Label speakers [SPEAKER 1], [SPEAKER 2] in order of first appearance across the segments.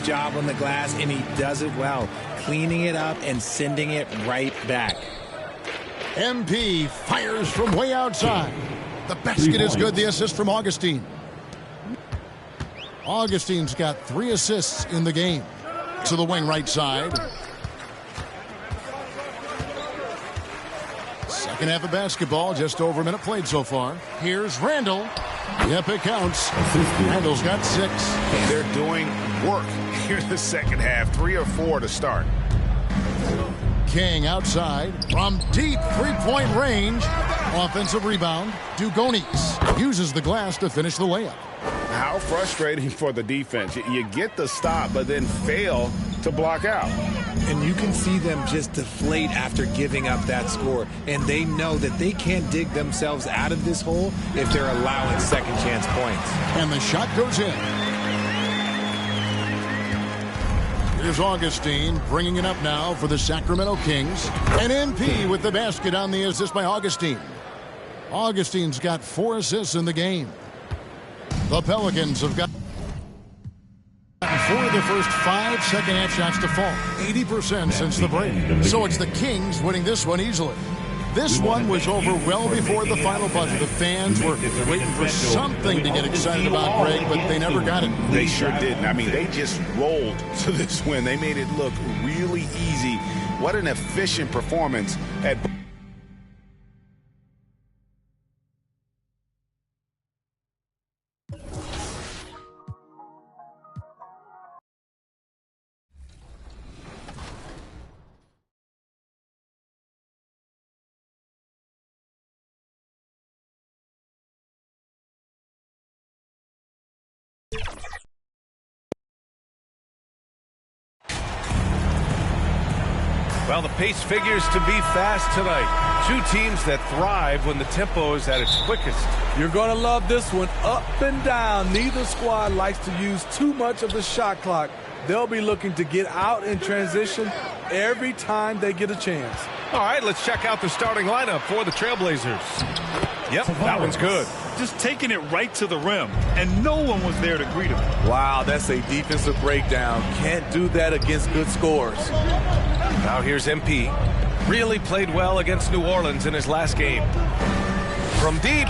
[SPEAKER 1] Job on the glass, and he does it well, cleaning it up and sending it right back.
[SPEAKER 2] MP fires from way outside. The basket is good. The assist from Augustine. Augustine's got 3 assists in the game. To the wing right side. Second half of basketball, just over a minute played so far. Here's Randall. Yep, it counts. Randall's got 6.
[SPEAKER 3] They're doing work here in the second half. 3 or 4 to start.
[SPEAKER 2] King outside from deep three-point range. Offensive rebound. Dugonis uses the glass to finish the layup.
[SPEAKER 3] How frustrating for the defense. You get the stop, but then fail to block out.
[SPEAKER 1] And you can see them just deflate after giving up that score. And they know that they can't dig themselves out of this hole if they're allowing second chance points.
[SPEAKER 2] And the shot goes in. Here's Augustine bringing it up now for the Sacramento Kings. And MP with the basket on the assist by Augustine. Augustine's got 4 assists in the game. The Pelicans have got 4 of the first 5 second-half shots to fall. 80% since the break. So it's the Kings winning this one easily. This one was over well before the final buzzer. The fans were waiting for something to get excited about, Greg, but they never got it.
[SPEAKER 3] They sure didn't. I mean, they just rolled to this win. They made it look really easy. What an efficient performance at
[SPEAKER 4] Well, the pace figures to be fast tonight. 2 teams that thrive when the tempo is at its quickest.
[SPEAKER 5] You're going to love this one. Up and down. Neither squad likes to use too much of the shot clock. They'll be looking to get out in transition every time they get a chance.
[SPEAKER 4] All right, let's check out the starting lineup for the Trailblazers. Yep, that one's good.
[SPEAKER 6] Just taking it right to the rim, and no one was there to greet him.
[SPEAKER 5] Wow, that's a defensive breakdown. Can't do that against good scores.
[SPEAKER 4] Now here's MP. Really played well against New Orleans in his last game. From deep.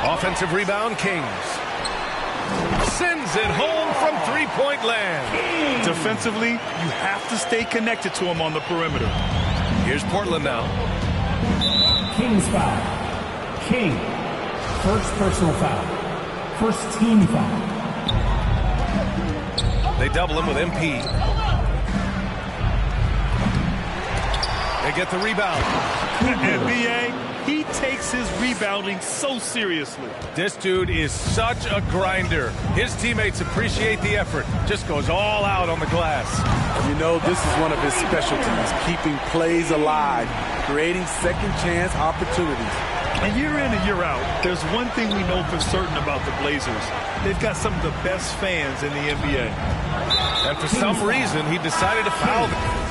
[SPEAKER 4] Offensive rebound, Kings. Sends it home from three-point land.
[SPEAKER 6] Defensively, you have to stay connected to him on the perimeter.
[SPEAKER 4] Here's Portland now.
[SPEAKER 7] Kings foul. King. First personal foul. First team foul.
[SPEAKER 4] They double him with MP. They get the rebound.
[SPEAKER 6] NBA, he takes his rebounding so seriously.
[SPEAKER 4] This dude is such a grinder. His teammates appreciate the effort. Just goes all out on the glass.
[SPEAKER 5] You know, this is one of his specialties, keeping plays alive, creating second chance opportunities.
[SPEAKER 6] And year in and year out, there's one thing we know for certain about the Blazers. They've got some of the best fans in the NBA.
[SPEAKER 4] And for some reason, he decided to foul them.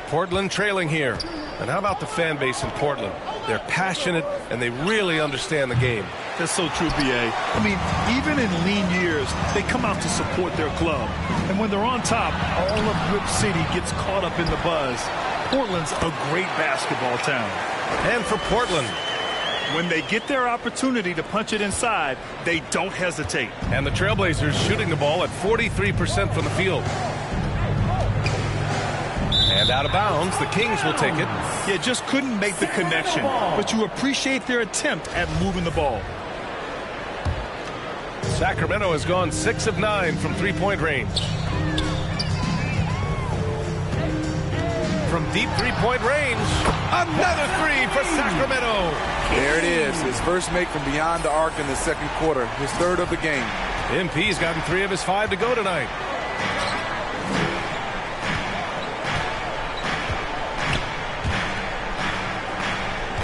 [SPEAKER 4] Portland trailing here. And how about the fan base in Portland? They're passionate, and they really understand the game.
[SPEAKER 6] That's so true, B.A. I mean, even in lean years, they come out to support their club. And when they're on top, all of Rip City gets caught up in the buzz. Portland's a great basketball town.
[SPEAKER 4] And for Portland,
[SPEAKER 6] when they get their opportunity to punch it inside, they don't hesitate.
[SPEAKER 4] And the Trailblazers shooting the ball at 43% from the field. And out of bounds, the Kings will take it.
[SPEAKER 6] Yeah, just couldn't make the connection. But you appreciate their attempt at moving the ball.
[SPEAKER 4] Sacramento has gone 6 of 9 from three-point range. From deep three-point range, another three for Sacramento.
[SPEAKER 5] There it is, his first make from beyond the arc in the second quarter, his third of the game.
[SPEAKER 4] MP's gotten 3 of his 5 to go tonight.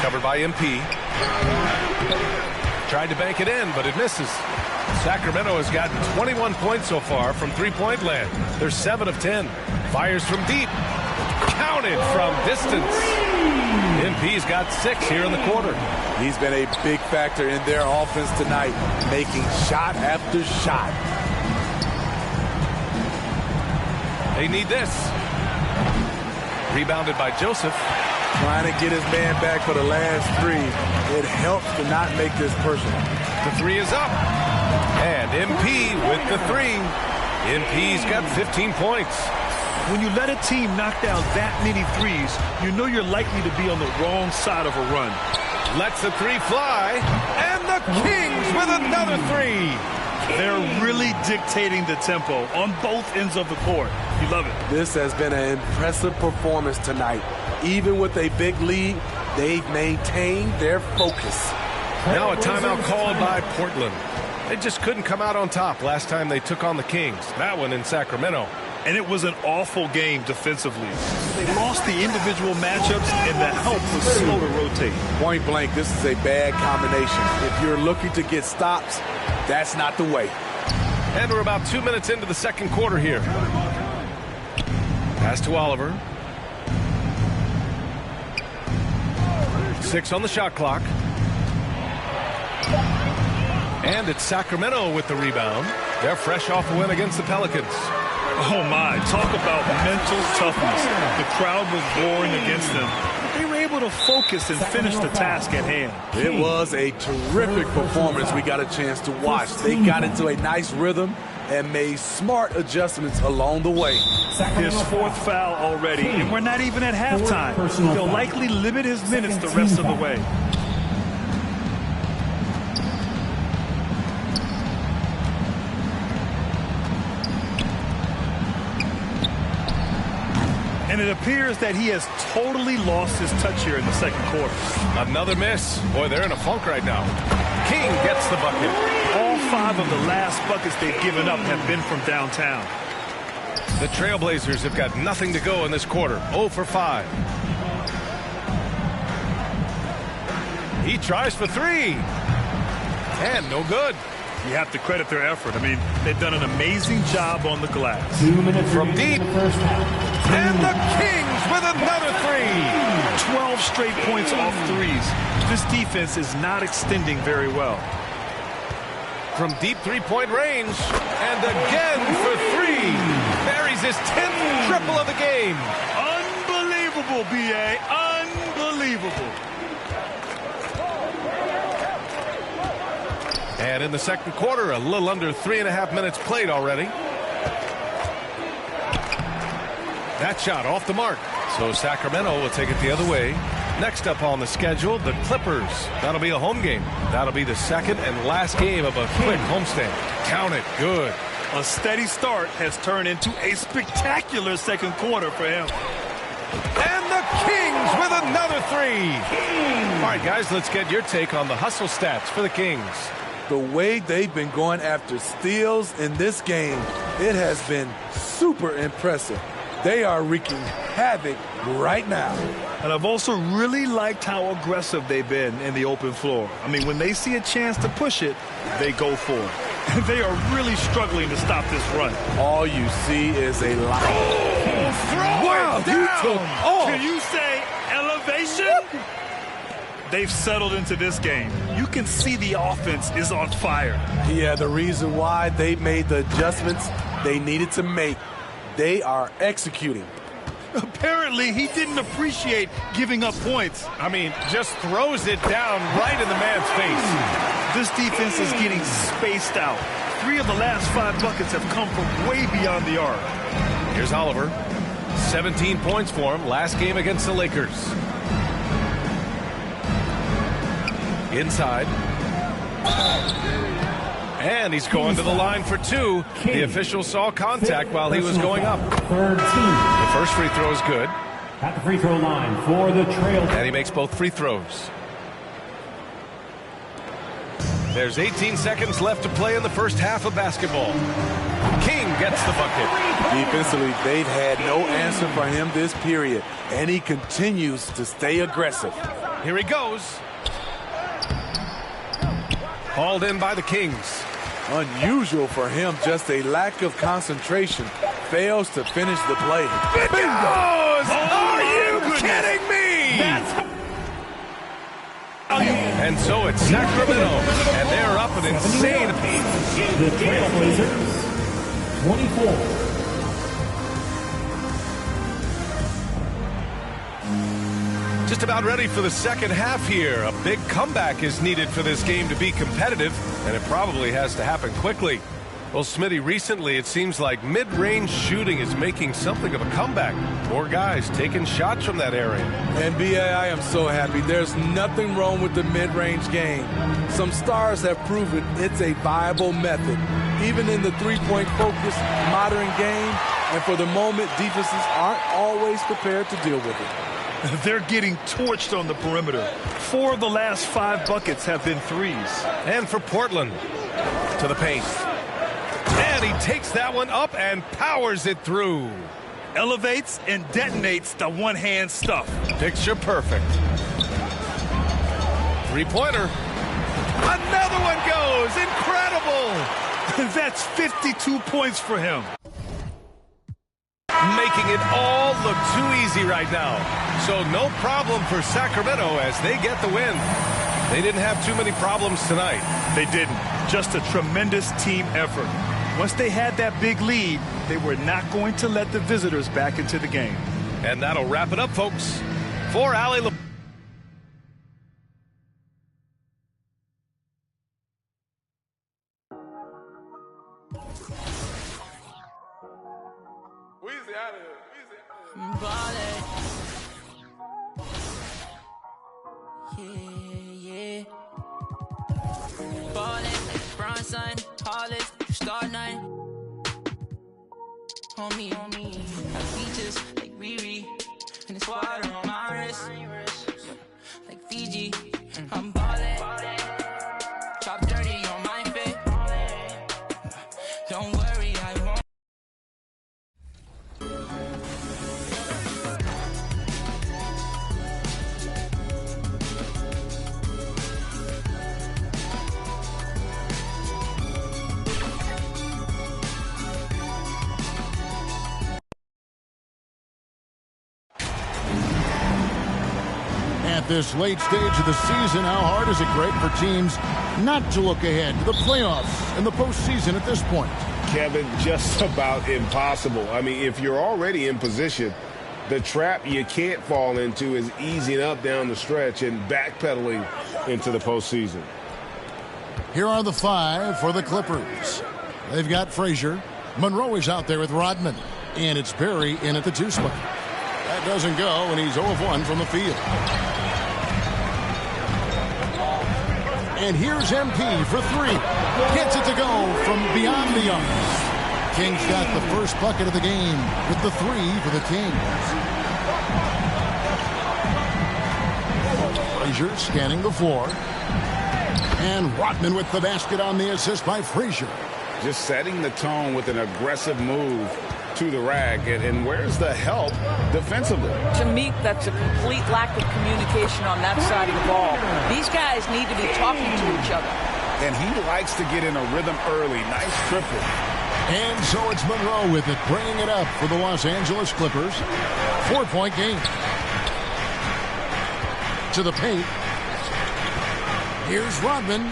[SPEAKER 4] Covered by MP. Tried to bank it in, but it misses. Sacramento has gotten 21 points so far from three-point land. They're 7 of 10. Fires from deep. Counted from distance. MP's got 6 here in the quarter.
[SPEAKER 5] He's been a big factor in their offense tonight, making shot after shot.
[SPEAKER 4] They need this. Rebounded by Joseph.
[SPEAKER 5] Trying to get his man back for the last 3. It helps to not make this personal.
[SPEAKER 4] The 3 is up. And MP with the 3. MP's got 15 points.
[SPEAKER 6] When you let a team knock down that many threes, you know you're likely to be on the wrong side of a run.
[SPEAKER 4] Lets the 3 fly. And the Kings with another 3.
[SPEAKER 6] They're really dictating the tempo on both ends of the court. You love it.
[SPEAKER 5] This has been an impressive performance tonight. Even with a big lead, they've maintained their focus.
[SPEAKER 4] Now a timeout called by Portland. They just couldn't come out on top last time they took on the Kings. That one in Sacramento.
[SPEAKER 6] And it was an awful game defensively. They lost the individual matchups, and the help was slow to rotate.
[SPEAKER 5] Point blank, this is a bad combination. If you're looking to get stops, that's not the way.
[SPEAKER 4] And we're about 2 minutes into the second quarter here. Pass to Oliver. 6 on the shot clock. And it's Sacramento with the rebound. They're fresh off a win against the Pelicans.
[SPEAKER 6] Oh, my. Talk about mental toughness. The crowd was roaring against them. They were able to focus and finish the task at hand.
[SPEAKER 5] It was a terrific performance we got a chance to watch. They got into a nice rhythm and made smart adjustments along the way.
[SPEAKER 6] His 4th foul already, and we're not even at halftime. He'll likely limit his minutes the rest of the way. And it appears that he has totally lost his touch here in the second quarter.
[SPEAKER 4] Another miss. Boy, they're in a funk right now. King gets the bucket.
[SPEAKER 6] All 5 of the last buckets they've given up have been from downtown.
[SPEAKER 4] The Trailblazers have got nothing to go in this quarter. 0 for 5. He tries for 3. And no good.
[SPEAKER 6] You have to credit their effort. I mean, they've done an amazing job on the glass.
[SPEAKER 7] 2 minutes
[SPEAKER 4] from deep. And the Kings with another 3.
[SPEAKER 6] 12 straight points off threes. This defense is not extending very well.
[SPEAKER 4] From deep 3-point range. And again for 3. Buries his 10th triple of the game.
[SPEAKER 6] Unbelievable, B.A. Unbelievable.
[SPEAKER 4] And in the second quarter, a little under 3.5 minutes played already. That shot off the mark. So Sacramento will take it the other way. Next up on the schedule, the Clippers. That'll be a home game. That'll be the second and last game of a quick homestand. Count it. Good.
[SPEAKER 6] A steady start has turned into a spectacular second quarter for him.
[SPEAKER 4] And the Kings with another 3. All right, guys, let's get your take on the hustle stats for the Kings.
[SPEAKER 5] The way they've been going after steals in this game, it has been super impressive. They are wreaking havoc right now.
[SPEAKER 6] And I've also really liked how aggressive they've been in the open floor. I mean, when they see a chance to push it, they go for it. They are really struggling to stop this run.
[SPEAKER 5] All you see is a lot.
[SPEAKER 6] Wow, Can you say elevation? They've settled into this game. You can see the offense is on fire.
[SPEAKER 5] Yeah, the reason why they made the adjustments they needed to make. They are executing.
[SPEAKER 6] Apparently, he didn't appreciate giving up points.
[SPEAKER 4] I mean, just throws it down right in the man's face.
[SPEAKER 6] This defense is getting spaced out. 3 of the last 5 buckets have come from way beyond the arc.
[SPEAKER 4] Here's Oliver. 17 points for him last game against the Lakers. Inside. And he's going to the line for 2. The official saw contact while he was going up. The first free throw is good.
[SPEAKER 7] At the free throw line for the Trailblazers.
[SPEAKER 4] And he makes both free throws. There's 18 seconds left to play in the first half of basketball. King gets the bucket.
[SPEAKER 5] Defensively, they've had no answer for him this period, and he continues to stay aggressive.
[SPEAKER 4] Here he goes. Hauled in by the Kings.
[SPEAKER 5] Unusual for him, just a lack of concentration. Fails to finish the play.
[SPEAKER 4] It goes! Are you kidding me? And so it's Sacramento, and they're up an insane.
[SPEAKER 7] The Trailblazers, 24.
[SPEAKER 4] Just about ready for the second half here. A big comeback is needed for this game to be competitive, and it probably has to happen quickly. Well, Smitty, recently it seems like mid-range shooting is making something of a comeback. More guys taking shots from that area.
[SPEAKER 5] And B.A., I am so happy. There's nothing wrong with the mid-range game. Some stars have proven it's a viable method, even in the three-point focused modern game. And for the moment, defenses aren't always prepared to deal with it.
[SPEAKER 6] They're getting torched on the perimeter. 4 of the last 5 buckets have been threes.
[SPEAKER 4] And for Portland, to the paint. And he takes that one up and powers it through.
[SPEAKER 6] Elevates and detonates the one-hand stuff.
[SPEAKER 4] Picture perfect. Three-pointer. Another one goes. Incredible.
[SPEAKER 6] That's 52 points for him.
[SPEAKER 4] Making it all look too easy right now. So no problem for Sacramento as they get the win. They didn't have too many problems tonight.
[SPEAKER 6] They didn't. Just a tremendous team effort. Once they had that big lead, they were not going to let the visitors back into the game.
[SPEAKER 4] And that'll wrap it up, folks. For Allie LeBron.
[SPEAKER 8] Homie, got features like Riri, and it's water on my wrist, like Fiji. I'm ballin', top 30 on my fit. Don't worry, I won't.
[SPEAKER 2] At this late stage of the season, how hard is it great for teams not to look ahead to the playoffs and the postseason at this point?
[SPEAKER 3] Kevin, just about impossible. I mean, if you're already in position, the trap you can't fall into is easing up down the stretch and backpedaling into the postseason.
[SPEAKER 2] Here are the 5 for the Clippers. They've got Frazier. Monroe is out there with Rodman. And it's Barry in at the 2 spot. That doesn't go, and he's 0 of 1 from the field. And here's MP for 3. Gets it to go from beyond the arc. Kings got the first bucket of the game with the 3 for the Kings. Frazier scanning the floor. And Rodman with the basket on the assist by Frazier.
[SPEAKER 3] Just setting the tone with an aggressive move to the rack. And where's the help defensively?
[SPEAKER 9] To me, that's a complete lack of communication on that side of the ball. These guys need to be talking to each other.
[SPEAKER 3] And he likes to get in a rhythm early. Nice triple.
[SPEAKER 2] And so it's Monroe with it, bringing it up for the Los Angeles Clippers. 4-point game. To the paint. Here's Rodman.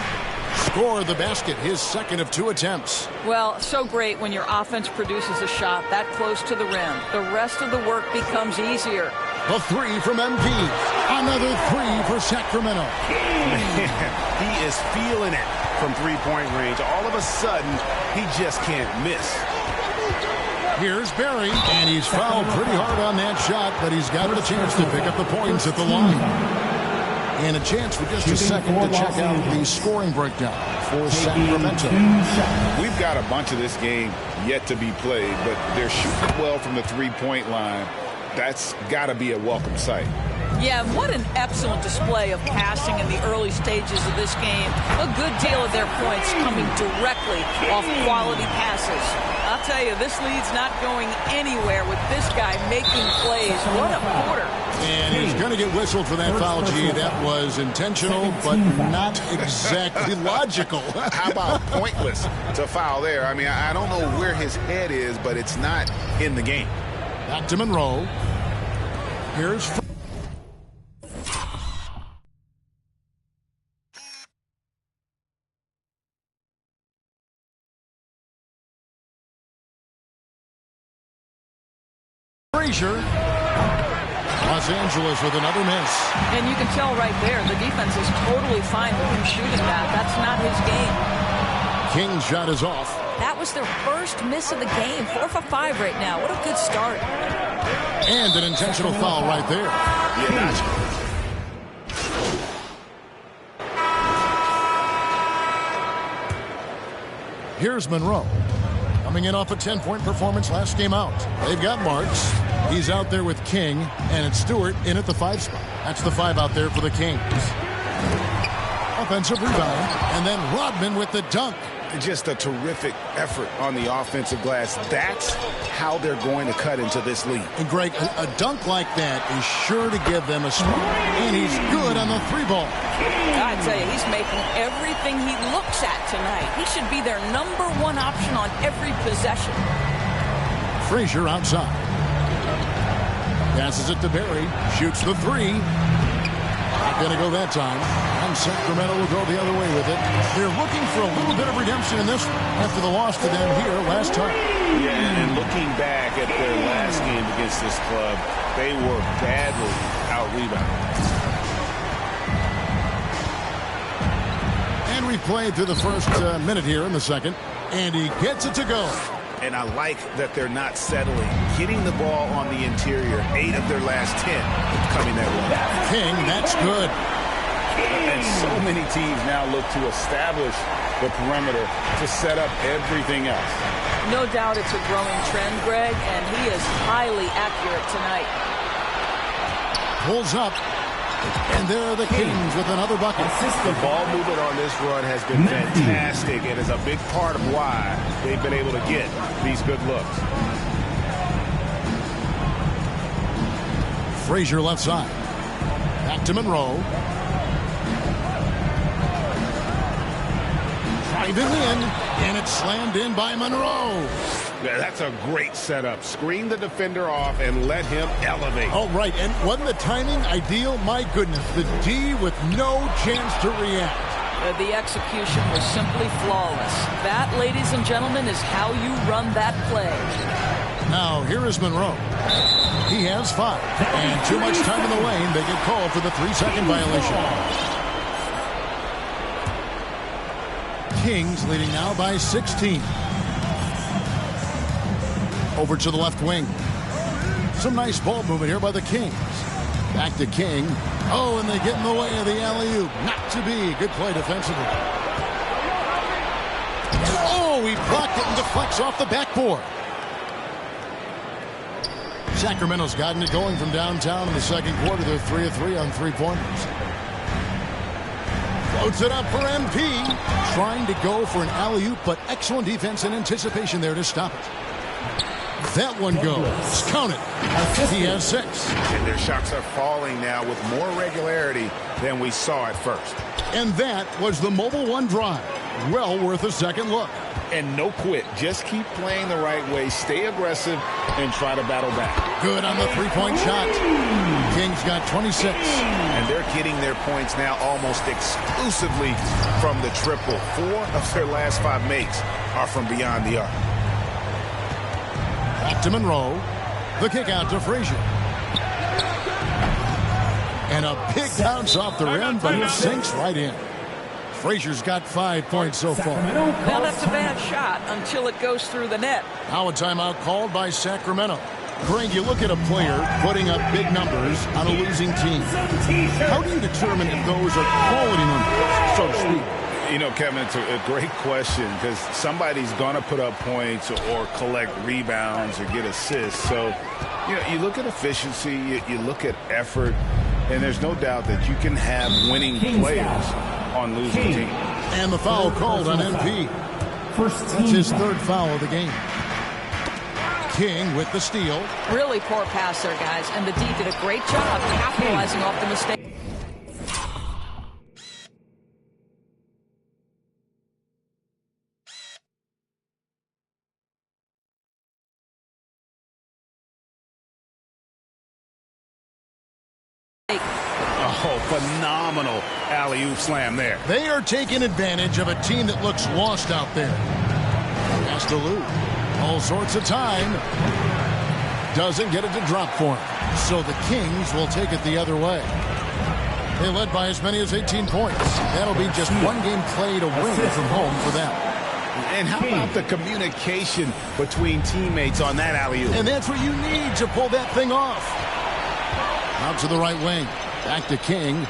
[SPEAKER 2] Score the basket, his second of 2 attempts.
[SPEAKER 9] Well, so great when your offense produces a shot that close to the rim. The rest of the work becomes easier.
[SPEAKER 2] The 3 from MP. Another 3 for Sacramento.
[SPEAKER 3] Man, he is feeling it from three-point range. All of a sudden, he just can't miss.
[SPEAKER 2] Here's Barry, and he's fouled pretty hard on that shot, but he's got the chance to pick up the points at the line. And a chance for just a second to check out the scoring breakdown for Sacramento.
[SPEAKER 3] We've got a bunch of this game yet to be played, but they're shooting well from the three-point line. That's got to be a welcome sight.
[SPEAKER 9] Yeah, what an excellent display of passing in the early stages of this game. A good deal of their points coming directly off quality passes. I'll tell you, this lead's not going anywhere with this guy making plays. What a quarter.
[SPEAKER 2] And he's going to get whistled for that foul, G. That was intentional, but not exactly logical.
[SPEAKER 3] How about pointless to foul there? I mean, I don't know where his head is, but it's not in the game.
[SPEAKER 2] Back to Monroe. Here's Frazier. Los Angeles with another miss.
[SPEAKER 9] And you can tell right there, the defense is totally fine with him shooting that. That's not his game.
[SPEAKER 2] King's shot is off.
[SPEAKER 9] That was their first miss of the game. 4 for 5 right now. What a good start.
[SPEAKER 2] And an intentional foul right there. Here's Monroe. Coming in off a 10-point performance last game out. They've got Marks. He's out there with King. And it's Stewart in at the 5 spot. That's the 5 out there for the Kings. Offensive rebound. And then Rodman with the dunk.
[SPEAKER 10] Just a terrific effort on the offensive glass. That's how they're going to cut into this lead.
[SPEAKER 2] And Greg, a dunk like that is sure to give them a spark. And he's good on the 3-ball.
[SPEAKER 9] I tell you, he's making everything he looks at tonight. He should be their #1 option on every possession.
[SPEAKER 2] Frazier outside. Passes it to Barry. Shoots the 3. Not going to go that time. And Sacramento will go the other way with it. They're looking for a little bit of redemption in this one after the loss to them here last time.
[SPEAKER 10] Yeah, and looking back at their last game against this club, they were badly out-rebounded.
[SPEAKER 2] And we played through the first minute here in the second. And he gets it to go.
[SPEAKER 10] And I like that they're not settling. Getting the ball on the interior, 8 of their last 10 coming that way.
[SPEAKER 2] King, that's good.
[SPEAKER 10] And so many teams now look to establish the perimeter to set up everything else.
[SPEAKER 9] No doubt it's a growing trend, Greg, and he is highly accurate tonight.
[SPEAKER 2] Pulls up. And there are the Kings with another bucket.
[SPEAKER 10] The ball movement on this run has been fantastic and is a big part of why they've been able to get these good looks.
[SPEAKER 2] Frazier left side. Back to Monroe. Driving in, and it's slammed in by Monroe.
[SPEAKER 10] Yeah, that's a great setup. Screen the defender off and let him elevate.
[SPEAKER 2] Oh, right. And wasn't the timing ideal? My goodness. The D with no chance to react.
[SPEAKER 9] The execution was simply flawless. That, ladies and gentlemen, is how you run that play.
[SPEAKER 2] Now, here is Monroe. He has 5. And too much time in the lane. They get called for the 3-second violation. Kings leading now by 16. Over to the left wing. Some nice ball movement here by the Kings. Back to King. Oh, and they get in the way of the alley-oop. Not to be. Good play defensively. Oh, he blocked it and deflects off the backboard. Sacramento's gotten it going from downtown in the second quarter. They're 3 of 3 on 3-pointers. Floats it up for MP. Trying to go for an alley-oop, but excellent defense and anticipation there to stop it. That one goes. Count it. He has 6.
[SPEAKER 10] And their shots are falling now with more regularity than we saw at first.
[SPEAKER 2] And that was the Mobile One drive. Well worth a second look.
[SPEAKER 10] And no quit. Just keep playing the right way. Stay aggressive and try to battle back.
[SPEAKER 2] Good on the 3-point shot. Kings got 26.
[SPEAKER 10] And they're getting their points now almost exclusively from the triple. 4 of their last 5 makes are from beyond the arc.
[SPEAKER 2] Back to Monroe. The kick out to Frazier. And a big bounce off the rim, but it sinks right in. Frazier's got 5 points so far.
[SPEAKER 9] Well, that's a bad shot until it goes through the net.
[SPEAKER 2] Now a timeout called by Sacramento. Greg, you look at a player putting up big numbers on a losing team. How do you determine if those are quality numbers, so to speak?
[SPEAKER 10] You know, Kevin, it's a great question because somebody's going to put up points or collect rebounds or get assists. So, you know, you look at efficiency, you look at effort, and there's no doubt that you can have winning players on losing teams.
[SPEAKER 2] And the foul called on MP. That's his 3rd foul of the game. King with the steal.
[SPEAKER 9] Really poor pass there, guys. And the D did a great job capitalizing off the mistake.
[SPEAKER 10] Oh, phenomenal alley-oop slam there.
[SPEAKER 2] They are taking advantage of a team that looks lost out there. Pass to Lou. All sorts of time. doesn't get it to drop for him. So the Kings will take it the other way. They led by as many as 18 points. That'll be just one game played away from home for them.
[SPEAKER 10] And how about the communication between teammates on that alley-oop?
[SPEAKER 2] And that's what you need to pull that thing off. Out to the right wing. Back to King.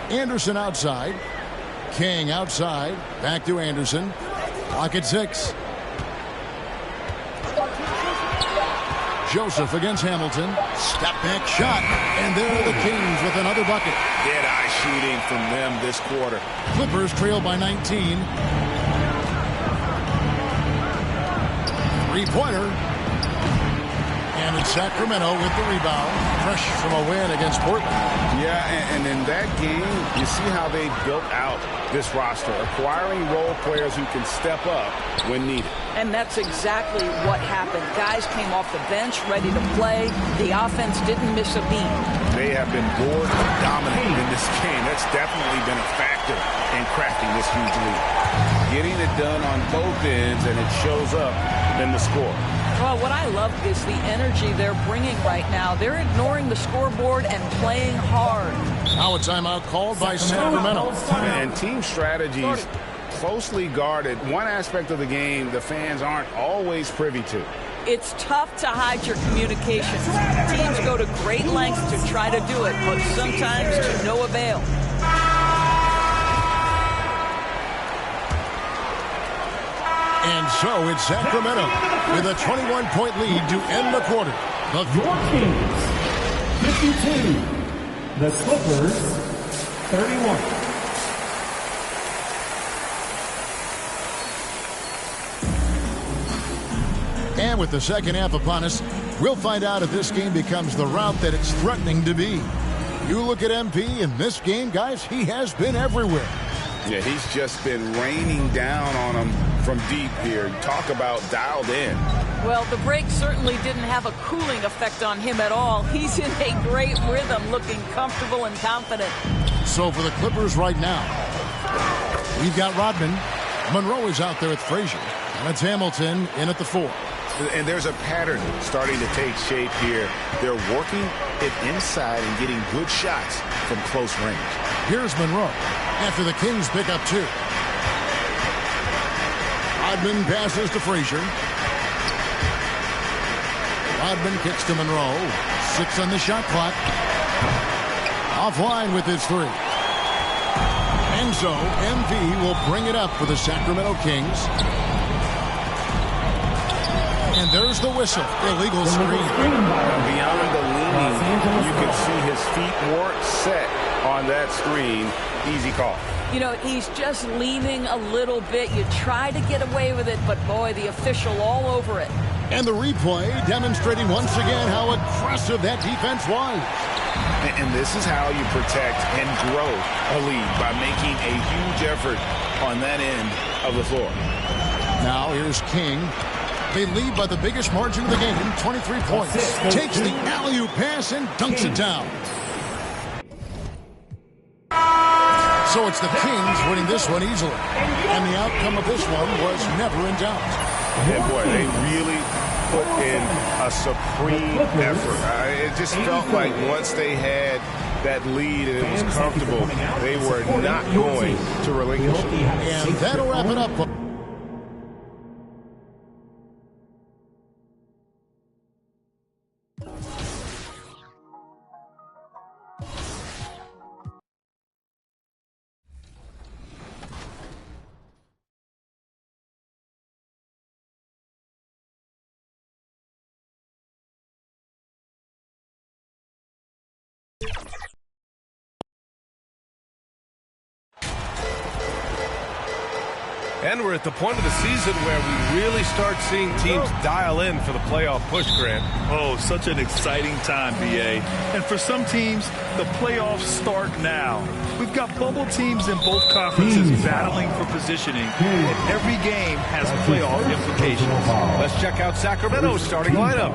[SPEAKER 2] Anderson outside. King outside. Back to Anderson. Clock at 6. Joseph against Hamilton. Step back shot. And there are the Kings with another bucket.
[SPEAKER 10] Dead-eye shooting from them this quarter.
[SPEAKER 2] Clippers trail by 19. Three-pointer. And it's Sacramento with the rebound. Fresh from a win against Portland.
[SPEAKER 10] Yeah, and in that game, you see how they built out this roster, acquiring role players who can step up when needed.
[SPEAKER 9] And that's exactly what happened. Guys came off the bench ready to play. The offense didn't miss a beat.
[SPEAKER 10] They have been bored and dominated in this game. That's definitely been a factor in crafting this huge lead. Getting it done on both ends, and it shows up in the score.
[SPEAKER 9] Well, what I love is the energy they're bringing right now. They're ignoring the scoreboard and playing hard.
[SPEAKER 2] Now a timeout called by Sacramento.
[SPEAKER 10] And team strategies closely guarded. One aspect of the game the fans aren't always privy to.
[SPEAKER 9] It's tough to hide your communications. Teams go to great lengths to try to do it, but sometimes to no avail.
[SPEAKER 2] And so it's Sacramento with a 21-point lead to end the quarter.
[SPEAKER 7] Your Kings, 52. The Clippers, 31.
[SPEAKER 2] And with the second half upon us, we'll find out if this game becomes the route that it's threatening to be. You look at MP in this game, guys, he has been everywhere.
[SPEAKER 10] Yeah, he's just been raining down on them from deep here. Talk about dialed in.
[SPEAKER 9] Well, the break certainly didn't have a cooling effect on him at all. He's in a great rhythm, looking comfortable and confident.
[SPEAKER 2] So for the Clippers right now, we've got Rodman. Monroe is out there with Frazier. And it's Hamilton in at the 4.
[SPEAKER 10] And there's a pattern starting to take shape here. They're working it inside and getting good shots from close range.
[SPEAKER 2] Here's Monroe after the Kings pick up 2. Rodman passes to Frazier. Rodman kicks to Monroe. 6 on the shot clock. Offline with his 3. And so MV will bring it up for the Sacramento Kings. And there's the whistle. Illegal screen.
[SPEAKER 10] Beyond the leaning, you can see his feet weren't set on that screen. Easy call.
[SPEAKER 9] You know, he's just leaning a little bit. You try to get away with it, but boy, the official all over it.
[SPEAKER 2] And the replay demonstrating once again how aggressive that defense was.
[SPEAKER 10] And this is how you protect and grow a lead, by making a huge effort on that end of the floor.
[SPEAKER 2] Now here's King. They lead by the biggest margin of the game, 23 points. Takes the alley-oop pass and dunks it down. So it's the Kings winning this one easily. And the outcome of this one was never in doubt.
[SPEAKER 10] And boy, they really put in a supreme effort. It just felt like once they had that lead and it was comfortable, they were not going to relinquish it.
[SPEAKER 2] And that'll wrap it up.
[SPEAKER 4] And we're at the point of the season where we really start seeing teams dial in for the playoff push, Grant.
[SPEAKER 6] Oh, such an exciting time, BA. And for some teams, the playoffs start now. We've got bubble teams in both conferences battling for positioning, and every game has playoff implications.
[SPEAKER 4] Let's check out Sacramento's starting lineup.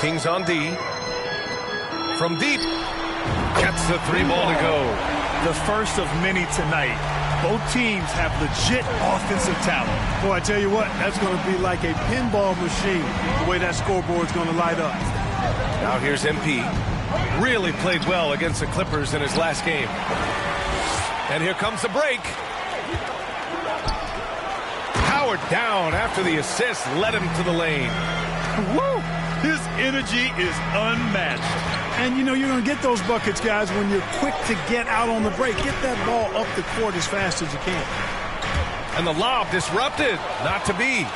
[SPEAKER 4] Kings on D. From deep. Gets the 3 ball to go.
[SPEAKER 6] The first of many tonight. Both teams have legit offensive talent.
[SPEAKER 2] Boy, I tell you what, that's going to be like a pinball machine, the way that scoreboard's going to light up.
[SPEAKER 4] Now here's MP. Really played well against the Clippers in his last game. And here comes the break. Howard down after the assist led him to the lane.
[SPEAKER 6] Woo! His energy is unmatched.
[SPEAKER 2] And, you know, you're going to get those buckets, guys, when you're quick to get out on the break. Get that ball up the court as fast as you can.
[SPEAKER 4] And the lob disrupted. Not to be.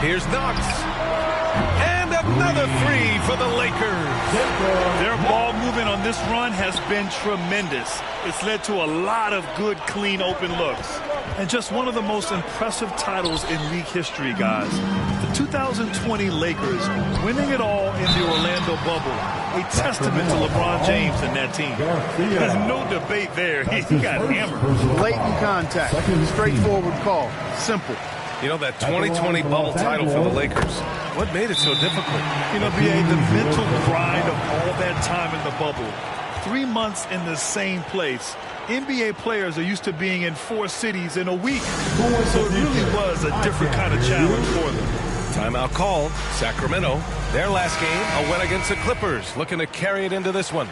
[SPEAKER 4] Here's Knox. And another 3 for the Lakers.
[SPEAKER 6] Their ball movement on this run has been tremendous. It's led to a lot of good, clean, open looks. And just one of the most impressive titles in league history, guys. The 2020 Lakers winning it all in the Orlando bubble. A testament to LeBron James and that team. There's no debate there. He got hammered.
[SPEAKER 2] Blatant contact. Straightforward call. Simple.
[SPEAKER 4] You know, that 2020 bubble title for the Lakers, what made it so difficult?
[SPEAKER 6] You know, B.A., the mental grind of all that time in the bubble. 3 months in the same place. NBA players are used to being in 4 cities in a week. So it really was a different kind of challenge for them.
[SPEAKER 4] Timeout called. Sacramento, their last game, a win against the Clippers, looking to carry it into this one.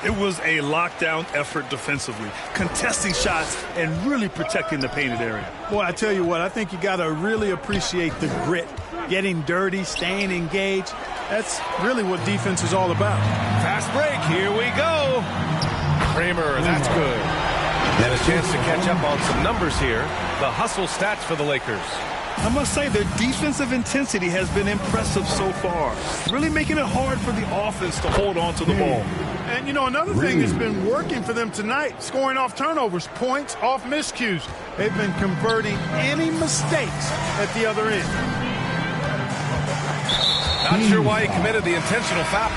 [SPEAKER 6] It was a lockdown effort defensively, contesting shots and really protecting the painted area.
[SPEAKER 2] Boy, I tell you what, I think you got to really appreciate the grit. Getting dirty, staying engaged. That's really what defense is all about.
[SPEAKER 4] Fast break. Here we go. Kramer, that's good. And a chance to catch up on some numbers here. The hustle stats for the Lakers.
[SPEAKER 6] I must say their defensive intensity has been impressive so far. Really making it hard for the offense to hold on to the ball.
[SPEAKER 2] And, you know, another thing that's been working for them tonight, scoring off turnovers, points off miscues. They've been converting any mistakes at the other end.
[SPEAKER 4] Not sure why he committed the intentional foul.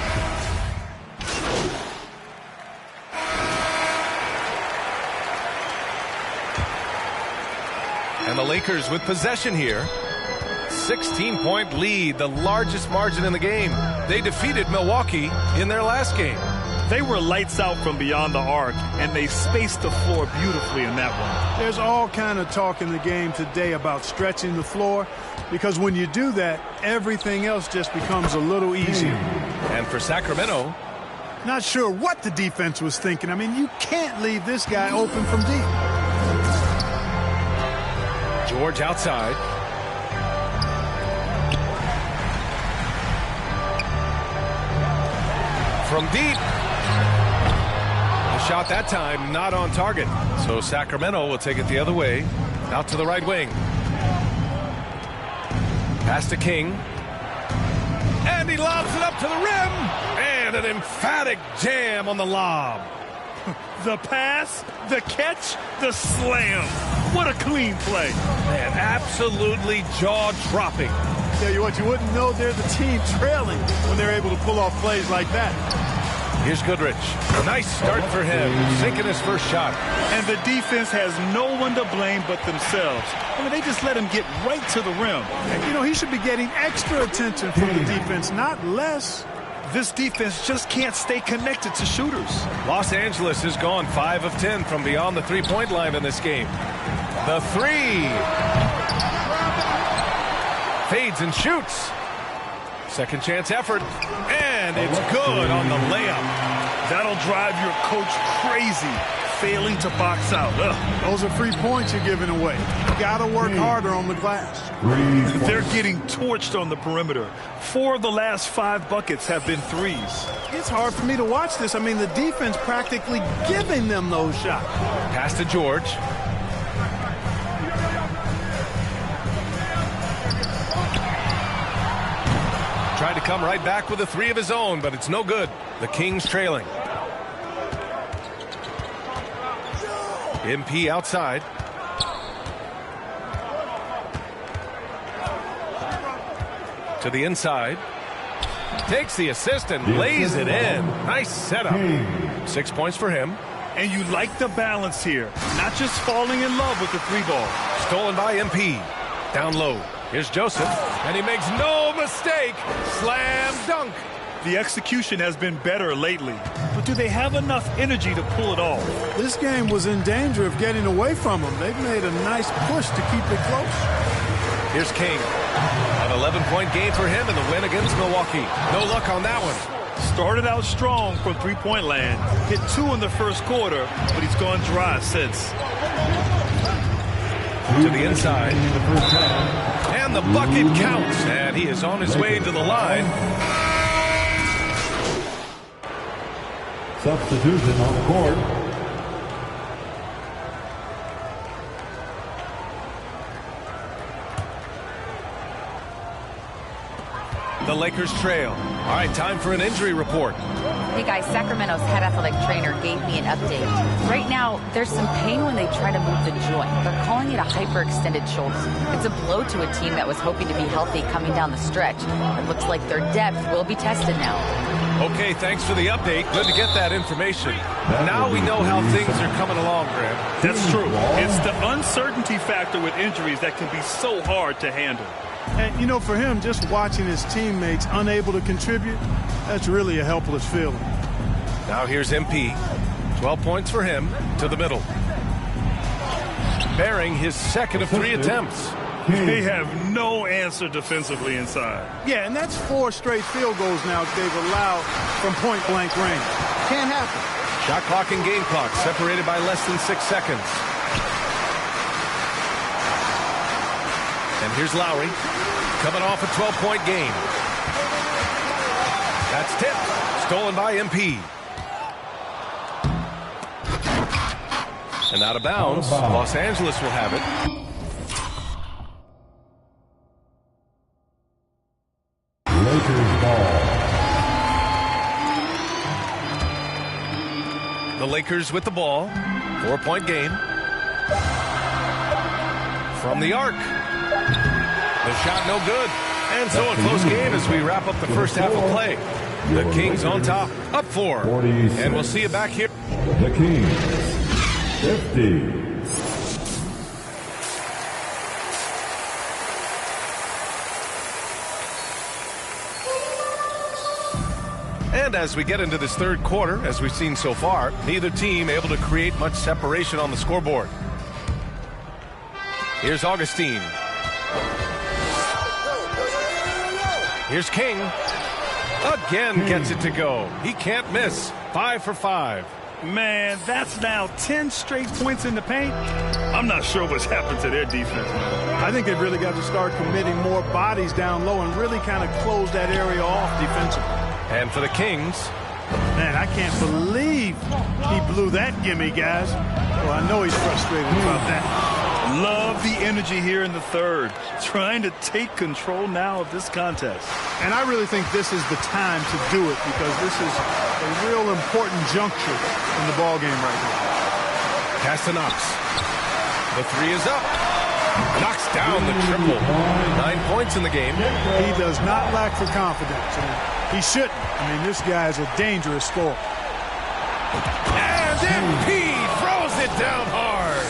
[SPEAKER 4] And the Lakers with possession here. 16-point lead, the largest margin in the game. They defeated Milwaukee in their last game.
[SPEAKER 6] They were lights out from beyond the arc, and they spaced the floor beautifully in that one.
[SPEAKER 2] There's all kind of talk in the game today about stretching the floor, because when you do that, everything else just becomes a little easier.
[SPEAKER 4] And for Sacramento,
[SPEAKER 2] not sure what the defense was thinking. I mean, you can't leave this guy open from deep.
[SPEAKER 4] George outside. From deep. The shot that time not on target. So Sacramento will take it the other way. Out to the right wing. Pass to King. And he lobs it up to the rim. And an emphatic jam on the lob.
[SPEAKER 6] The pass, the catch, the slam. What a clean play.
[SPEAKER 4] Man, absolutely jaw-dropping.
[SPEAKER 2] Tell you what, you wouldn't know they're the team trailing when they're able to pull off plays like that.
[SPEAKER 4] Here's Goodrich. Nice start for him, sinking his first shot.
[SPEAKER 6] And the defense has no one to blame but themselves. I mean, they just let him get right to the rim.
[SPEAKER 2] And, you know, he should be getting extra attention from the defense, not less.
[SPEAKER 6] This defense just can't stay connected to shooters.
[SPEAKER 4] Los Angeles has gone 5 of 10 from beyond the three-point line in this game. The three. Fades and shoots. Second chance effort. And it's good on the layup.
[SPEAKER 6] That'll drive your coach crazy, failing to box out. Ugh.
[SPEAKER 2] Those are free points you're giving away. You got to work harder on the glass.
[SPEAKER 6] They're getting torched on the perimeter. 4 of the last 5 buckets have been threes.
[SPEAKER 2] It's hard for me to watch this. I mean, the defense practically giving them those shots.
[SPEAKER 4] Pass to George. Tried to come right back with a 3 of his own, but it's no good. The Kings trailing. MP outside. To the inside. Takes the assist and lays it in. Nice setup. 6 points for him.
[SPEAKER 6] And you like the balance here. Not just falling in love with the 3 ball.
[SPEAKER 4] Stolen by MP. Down low. Here's Joseph. And he makes no mistake. Slam dunk.
[SPEAKER 6] The execution has been better lately, but do they have enough energy to pull it off?
[SPEAKER 11] This game was in danger of getting away from them. They've made a nice push to keep it close.
[SPEAKER 4] Here's King. An 11-point game for him in the win against Milwaukee. No luck on that one.
[SPEAKER 6] Started out strong from three-point land. Hit 2 in the first quarter, but he's gone dry since.
[SPEAKER 4] To the inside. And the bucket counts. And he is on his way to the line.
[SPEAKER 12] Substitution on the court.
[SPEAKER 4] The Lakers trail. All right, time for an injury report.
[SPEAKER 13] Hey guys, Sacramento's head athletic trainer gave me an update. Right now, there's some pain when they try to move the joint. They're calling it a hyperextended shoulder. It's a blow to a team that was hoping to be healthy coming down the stretch. It looks like their depth will be tested now.
[SPEAKER 4] Okay, thanks for the update. Good to get that information. Now we know how things are coming along, Graham.
[SPEAKER 6] That's true. It's the uncertainty factor with injuries that can be so hard to handle.
[SPEAKER 11] And, you know, for him, just watching his teammates unable to contribute, that's really a helpless feeling.
[SPEAKER 4] Now here's MP. 12 points for him to the middle. Bearing his second of 3 attempts.
[SPEAKER 6] They have no answer defensively inside.
[SPEAKER 11] Yeah, and that's 4 straight field goals now they've allowed from point-blank range. Can't happen.
[SPEAKER 4] Shot clock and game clock separated by less than 6 seconds. And here's Lowry, coming off a 12-point game. That's tipped, stolen by MP. And out of bounds, Los Angeles will have it.
[SPEAKER 12] Lakers ball.
[SPEAKER 4] The Lakers with the ball. 4-point game. From the arc. The shot no good. And so a close game as we wrap up the first half of play. The Kings on top, up 4. And we'll see you back here.
[SPEAKER 12] The Kings, 50.
[SPEAKER 4] And as we get into this third quarter, as we've seen so far, neither team able to create much separation on the scoreboard. Here's Augustine. Here's King. Again gets it to go. He can't miss. 5 for 5.
[SPEAKER 6] Man, that's now 10 straight points in the paint. I'm not sure what's happened to their defense.
[SPEAKER 11] I think they've really got to start committing more bodies down low and really kind of close that area off defensively.
[SPEAKER 4] And for the Kings.
[SPEAKER 11] Man, I can't believe he blew that gimme, guys. Well, I know he's frustrated about that.
[SPEAKER 6] Love the energy here in the third. Trying to take control now of this contest.
[SPEAKER 11] And I really think this is the time to do it because this is a real important juncture in the ballgame right now.
[SPEAKER 4] Castanex. The 3 is up. Knocks down the triple. 9 points in the game.
[SPEAKER 11] He does not lack for confidence. And he shouldn't. I mean, this guy is a dangerous scorer.
[SPEAKER 4] And MP throws it down hard.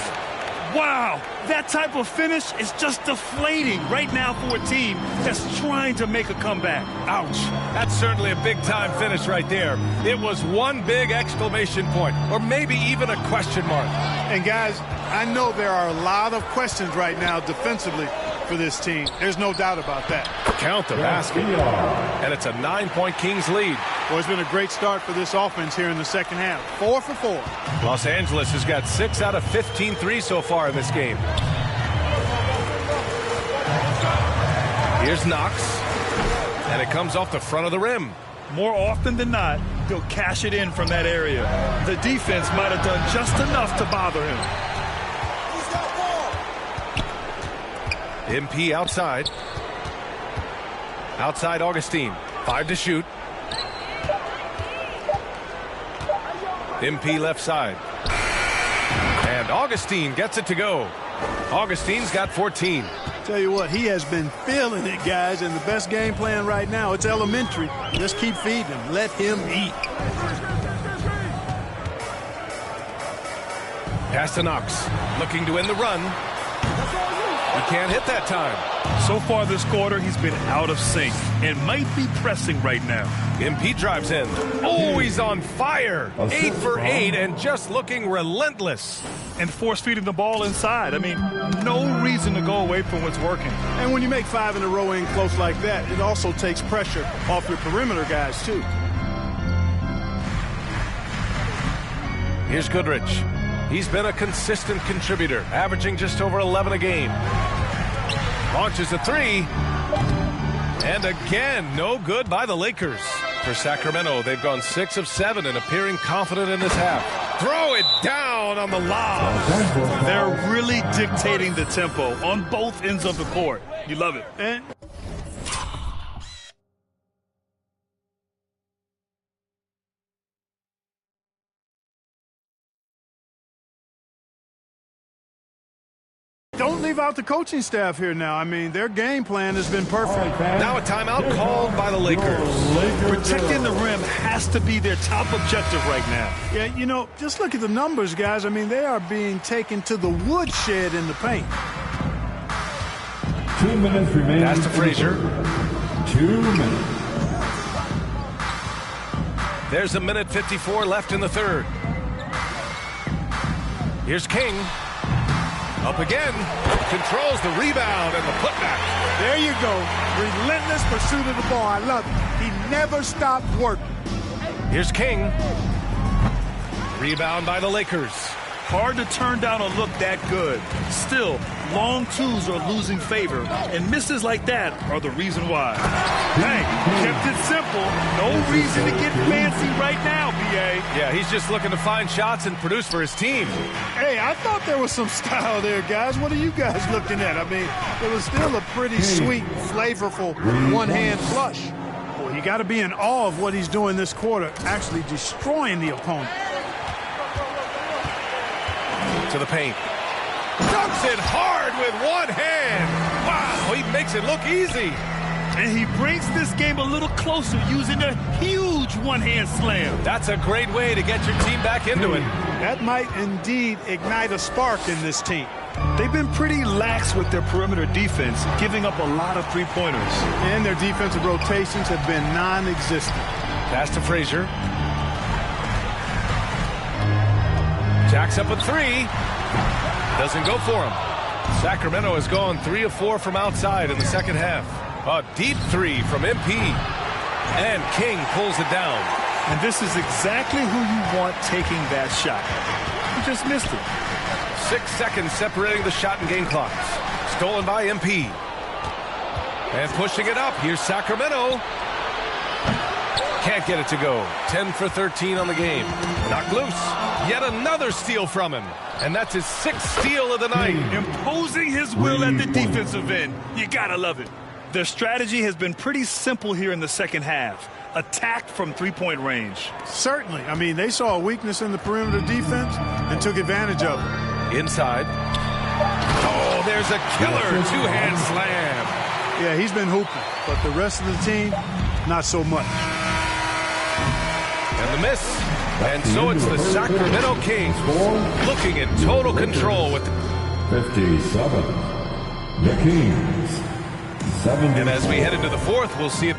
[SPEAKER 6] Wow, that type of finish is just deflating right now for a team that's trying to make a comeback.
[SPEAKER 4] Ouch. That's certainly a big-time finish right there. It was one big exclamation point, or maybe even a question mark.
[SPEAKER 11] And, guys, I know there are a lot of questions right now defensively for this team. There's no doubt about that.
[SPEAKER 4] Count the basket. And it's a 9-point Kings lead.
[SPEAKER 11] Well, it's been a great start for this offense here in the second half. 4 for 4.
[SPEAKER 4] Los Angeles has got 6 out of 15 threes so far in this game. Here's Knox. And it comes off the front of the rim.
[SPEAKER 6] More often than not, he'll cash it in from that area. The defense might have done just enough to bother him.
[SPEAKER 4] MP outside. Outside Augustine. 5 to shoot. MP left side. And Augustine gets it to go. Augustine's got 14.
[SPEAKER 11] Tell you what, he has been feeling it, guys, and the best game plan right now, it's elementary. Just keep feeding him. Let him eat.
[SPEAKER 4] Castanex looking to end the run. He can't hit that time.
[SPEAKER 6] So far this quarter, he's been out of sync and might be pressing right now.
[SPEAKER 4] MP drives in. Oh, he's on fire. 8 for 8 and just looking relentless.
[SPEAKER 6] And force feeding the ball inside. I mean, no reason to go away from what's working.
[SPEAKER 11] And when you make 5 in a row in close like that, it also takes pressure off your perimeter guys, too.
[SPEAKER 4] Here's Goodrich. He's been a consistent contributor, averaging just over 11 a game. Launches a 3. And again, no good by the Lakers. For Sacramento, they've gone 6 of 7 and appearing confident in this half. Throw it down on the lob.
[SPEAKER 6] They're really dictating the tempo on both ends of the court. You love it.
[SPEAKER 11] And don't leave out the coaching staff here now. I mean, their game plan has been perfect.
[SPEAKER 4] Now a timeout called by the Lakers.
[SPEAKER 6] Protecting the rim has to be their top objective right now.
[SPEAKER 11] Yeah, you know, just look at the numbers, guys. I mean, they are being taken to the woodshed in the paint.
[SPEAKER 12] 2 minutes remaining.
[SPEAKER 4] Pass to Frazier.
[SPEAKER 12] 2 minutes.
[SPEAKER 4] There's a minute 54 left in the third. Here's King. Up again, controls the rebound and the putback.
[SPEAKER 11] There you go. Relentless pursuit of the ball. I love it. He never stopped working.
[SPEAKER 4] Here's King. Rebound by the Lakers.
[SPEAKER 6] Hard to turn down a look that good. Still, long twos are losing favor, and misses like that are the reason why. Hey, kept it simple. No reason to get fancy right now, B.A.
[SPEAKER 4] Yeah, he's just looking to find shots and produce for his team.
[SPEAKER 11] Hey, I thought there was some style there, guys. What are you guys looking at? I mean, it was still a pretty sweet, flavorful one-hand flush. Well, you got to be in awe of what he's doing this quarter, actually destroying the opponent.
[SPEAKER 4] To the paint. Dumps it hard with one hand. Wow, he makes it look easy.
[SPEAKER 6] And he brings this game a little closer using a huge one-hand slam.
[SPEAKER 4] That's a great way to get your team back into it.
[SPEAKER 11] That might indeed ignite a spark in this team.
[SPEAKER 6] They've been pretty lax with their perimeter defense, giving up a lot of three-pointers.
[SPEAKER 11] And their defensive rotations have been non-existent.
[SPEAKER 4] Pass to Frazier. Jacks up a 3. Doesn't go for him. Sacramento has gone 3 of 4 from outside in the second half. A deep 3 from MP. And King pulls it down.
[SPEAKER 6] And this is exactly who you want taking that shot. He just missed it.
[SPEAKER 4] 6 seconds separating the shot and game clocks. Stolen by MP. And pushing it up. Here's Sacramento. Can't get it to go. 10 for 13 on the game. Knocked loose. Yet another steal from him. And that's his 6th steal of the night.
[SPEAKER 6] Imposing his will at the defensive end. You gotta love it. Their strategy has been pretty simple here in the second half. Attack from three-point range.
[SPEAKER 11] Certainly. I mean, they saw a weakness in the perimeter defense and took advantage of it.
[SPEAKER 4] Inside. Oh, there's a killer two-hand slam.
[SPEAKER 11] Yeah, he's been hooping. But the rest of the team, not so much.
[SPEAKER 4] And the miss. And so it's the Sacramento Kings looking in total control with
[SPEAKER 12] 57. The Kings. 70.
[SPEAKER 4] And as we head into the fourth, we'll see if